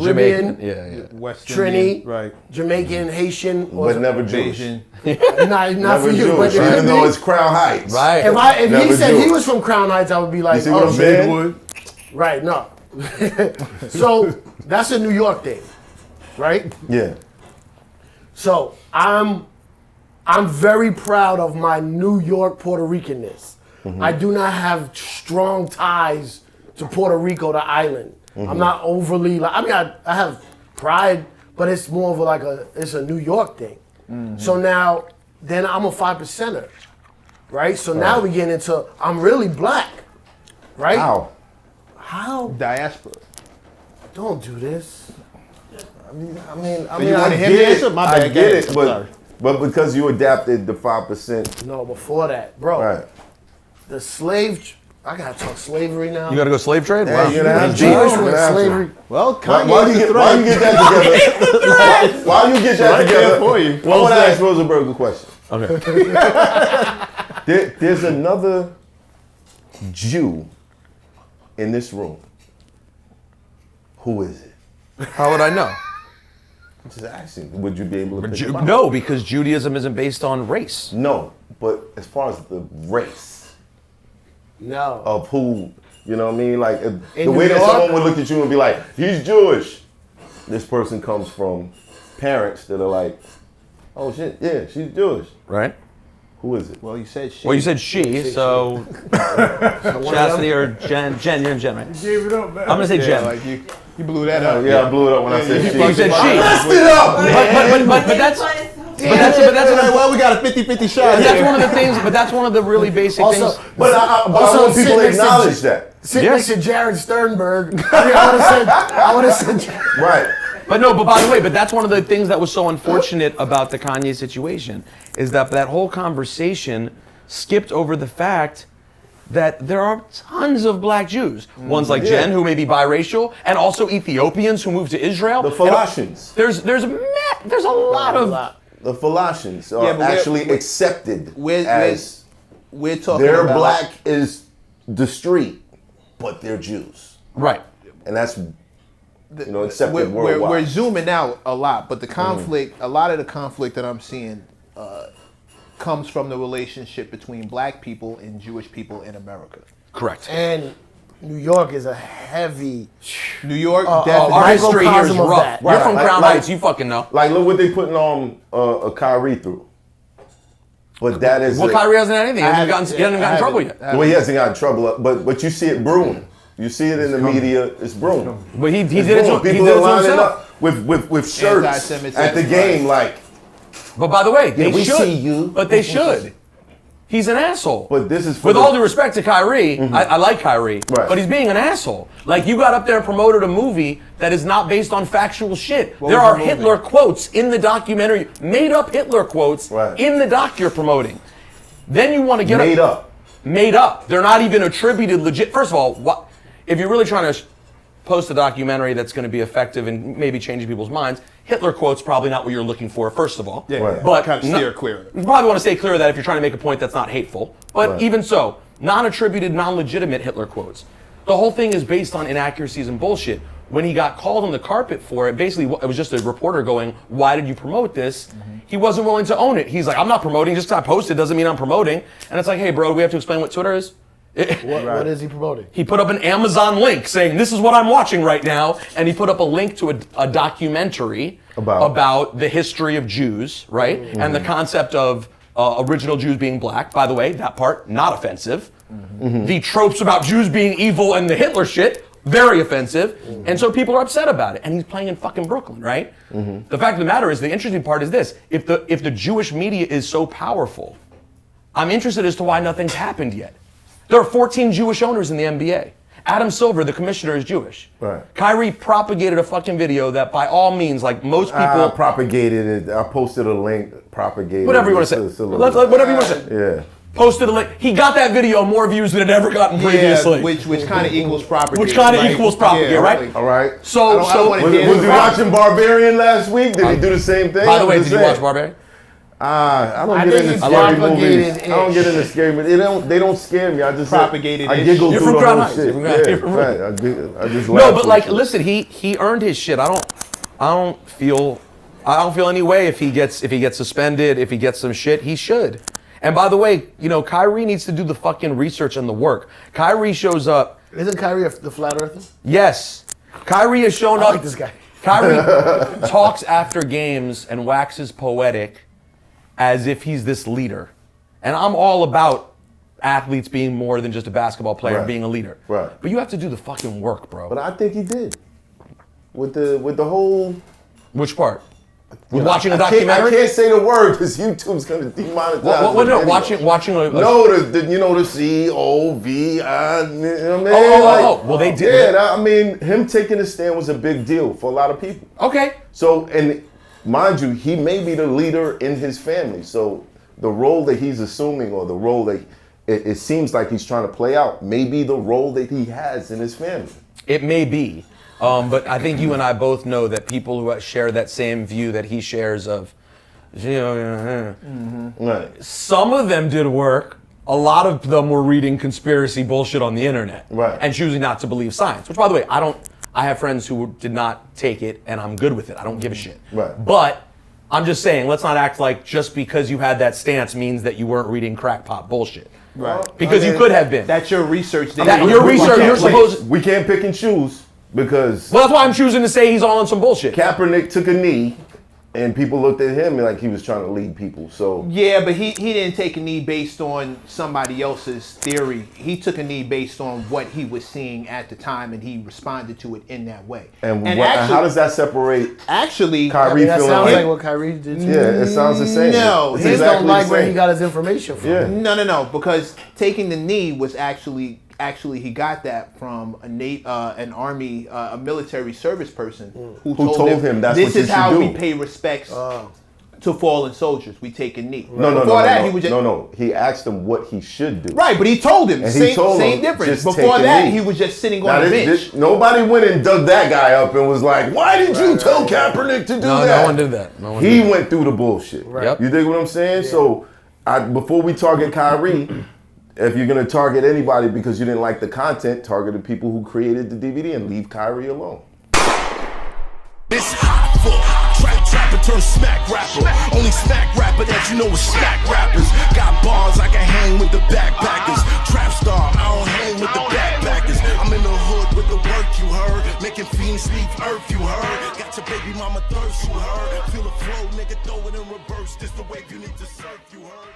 Caribbean, Jamaican, West Trini, Indian, right? Jamaican, Haitian, But never Jewish. Asian. not Never for you, Jewish, but it even could though be. it's Crown Heights. Right. If Never he said he Jewish. was from Crown Heights, I would be You like, see what I'm saying? right, no. So that's a New York thing, right? Yeah. So I'm very proud of my New York Puerto Ricanness. I do not have strong ties to Puerto Rico, the island. I'm not overly like. I mean, I have pride, but it's more of it's a New York thing. So now, then I'm a 5%er, right? So now we get into I'm really black, right? How? Diaspora. Don't do this. I mean, you I wanted him get to it. answer? My I bad, get guys. it, I'm but sorry. but because you adapted the 5%, No, before that, bro. right? The slave. I gotta talk slavery now. You got to go slave trade? Yeah, Wow. you're gonna have to. Jewish You're with gonna have to. slavery. Well, Why Kanye you get that together? Why you get that Right there together? for you. I want to ask Rosenberg a question. Okay. There's another Jew in this room. Who is it? How would I know? I'm just asking. Would you be able to pick him out? No, because Judaism isn't based on race. No, but as far as the race No. of who, you know what I mean? Like the In way New that York? someone would look at you and be like, he's Jewish. This person comes from parents that are like, oh shit, yeah, she's Jewish. Right? Who is it? Well, you said shit. Well, you said she, so Chastity or Jen. Jen, you're in Jen, right? gave it up, man. I'm gonna say Jen. Like you blew that up. Yeah, I blew it up when I said she. You said she. Messed it up, man. But that's Well, we got a 50-50 shot. that's one of the things. But that's one of the really basic Also, things. But I want people to acknowledge that. Sit next to Jared Sternberg. I would have said. Right. But no, but by the way, but that's one of the things that was so unfortunate about the Kanye situation is that whole conversation skipped over the fact that there are tons of black Jews. Ones like Jen, who may be biracial, and also Ethiopians who moved to Israel. The Falashins. There's a lot of. The Falashins are Yeah, but actually accepted as we're talking they're about black is the street, but they're Jews. Right. And that's accepted we're worldwide. zooming out a lot, but the conflict, a lot of the conflict that I'm seeing comes from the relationship between black people and Jewish people in America. Correct. And New York is a heavy. New York, Our definitely. history here is microcosm of rough. that. You're from Right, Crown like- Heights, you fucking know. Like, look what they putting on a Kyrie through. But that is Well, Kyrie hasn't had anything. He hasn't gotten in trouble yet. well, he hasn't gotten in trouble, but you see it brewing. You see it in the media. It's brewing. But he It's did it brewing. to People are lining himself. up with shirts Anti-Semitism, at the game, like. But by the way, they we should. see you. But they should. He's an asshole. But this is for with the- all due respect to Kyrie, I like Kyrie, Right. but he's being an asshole. Like, you got up there and promoted a movie that is not based on factual shit. What There was are the movie? Hitler quotes in the documentary, made up Hitler quotes Right. in the doc you're promoting. Then you want to get Made up. Made up. They're not even attributed legit. First of all, if you're really trying to post a documentary that's going to be effective and maybe changing people's minds, Hitler quotes probably not what you're looking for, first of all. Yeah, Right. But kind of steer clear. You probably want to stay clear of that if you're trying to make a point that's not hateful. But Right. even so, non-attributed, non-legitimate Hitler quotes. The whole thing is based on inaccuracies and bullshit. When he got called on the carpet for it, basically it was just a reporter going, "Why did you promote this?" He wasn't willing to own it. He's like, "I'm not promoting. Just because I posted doesn't mean I'm promoting." And it's like, "Hey, bro, do we have to explain what Twitter is?" What is he promoting? He put up an Amazon link saying, "This is what I'm watching right now," and he put up a link to a documentary about the history of Jews, right? And the concept of original Jews being black. By the way, that part, not offensive. The tropes about Jews being evil and the Hitler shit, very offensive. And so people are upset about it. And he's playing in fucking Brooklyn, right? The fact of the matter is, the interesting part is this. If the Jewish media is so powerful, I'm interested as to why nothing's happened yet. There are 14 Jewish owners in the NBA. Adam Silver, the commissioner, is Jewish. Right. Kyrie propagated a fucking video that by all means, like most people... I propagated it. I posted a link, propagated whatever you want to say. Whatever you want to say. Yeah. Posted a link. He got that video more views than it ever gotten previously. Which kind of equals propagate. Which kind of right? equals propagate, Yeah, right? All right. So, I don't wanna Was hear you the- watching Barbarian last week? Did he do the same thing? by the way, I'm did just you watch saying. Barbarian? I don't I get think into he scary movies. propagated I don't get into scary movies. They don't scare me. I just Propagated I ish. giggle You're through from the Crown whole Heights. shit. You're from- Right. I just laugh. No, but through like, shit. listen, he earned his shit. I don't feel any way if he gets suspended, if he gets some shit. He should. And by the way, Kyrie needs to do the fucking research and the work. Kyrie shows up. Isn't Kyrie the flat earther? Yes, Kyrie has shown I up. like this guy. Kyrie talks after games and waxes poetic as if he's this leader. And I'm all about athletes being more than just a basketball player and being a leader. Right. But you have to do the fucking work, bro. But I think he did. With the whole. Which part? Watching a I documentary? can't say the word because YouTube's gonna demonetize. What, the watching a No, the COVID. You know what I mean? Well, they did. Yeah, I mean, him taking a stand was a big deal for a lot of people. Okay. So, and mind you, he may be the leader in his family. So, the role that he's assuming, or the role that it seems like he's trying to play out, may be the role that he has in his family. It may be. But I think you and I both know that people who share that same view that he shares of, Right. some of them did work. A lot of them were reading conspiracy bullshit on the internet. Right. And choosing not to believe science. Which, by the way, I have friends who did not take it, and I'm good with it. I don't give a shit. Right. But I'm just saying, let's not act like just because you had that stance means that you weren't reading crackpot bullshit. Right. Because you could have been. That's your research. Your research, you're supposed. We can't pick and choose because Well, that's why I'm choosing to say he's all on some bullshit. Kaepernick took a knee, and people looked at him like he was trying to lead people. So Yeah, but he didn't take a knee based on somebody else's theory. He took a knee based on what he was seeing at the time, and he responded to it in that way. and how does that separate Actually, Kyrie That feeling sounds like? like what Kyrie did. Too. Yeah, it sounds the same. No, It's He just exactly don't like the where same. he got his information from. Yeah. No, because taking the knee was actually he got that from an army, a military service person who told him that's this what you is should how do." we pay respects to fallen soldiers. We take a knee. No, Before that, he was just no. He asked him what he should do. right, but he told him And same, he told same him, difference. just Before take a that, knee. he was just sitting Now, on the bench. nobody went and dug that guy up and was like, "Why did you tell Kaepernick to do that?" No one did that. No one He did went through the bullshit. Right. Yep. You dig what I'm saying? So, before we target Kyrie, if you're gonna target anybody because you didn't like the content, target the people who created the DVD and leave Kyrie alone. It's Hoffa, trapper turn smack rapper. Only smack rapper that you know is smack rappers. Got bars I can hang with the backpackers. Trap star, I don't hang with the backpackers. I'm in the hood with the work you heard. Making fiends leave earth you heard. Got your baby mama thirst you heard. Feel the flow, nigga, throw it in reverse. This the wave you need to surf you heard.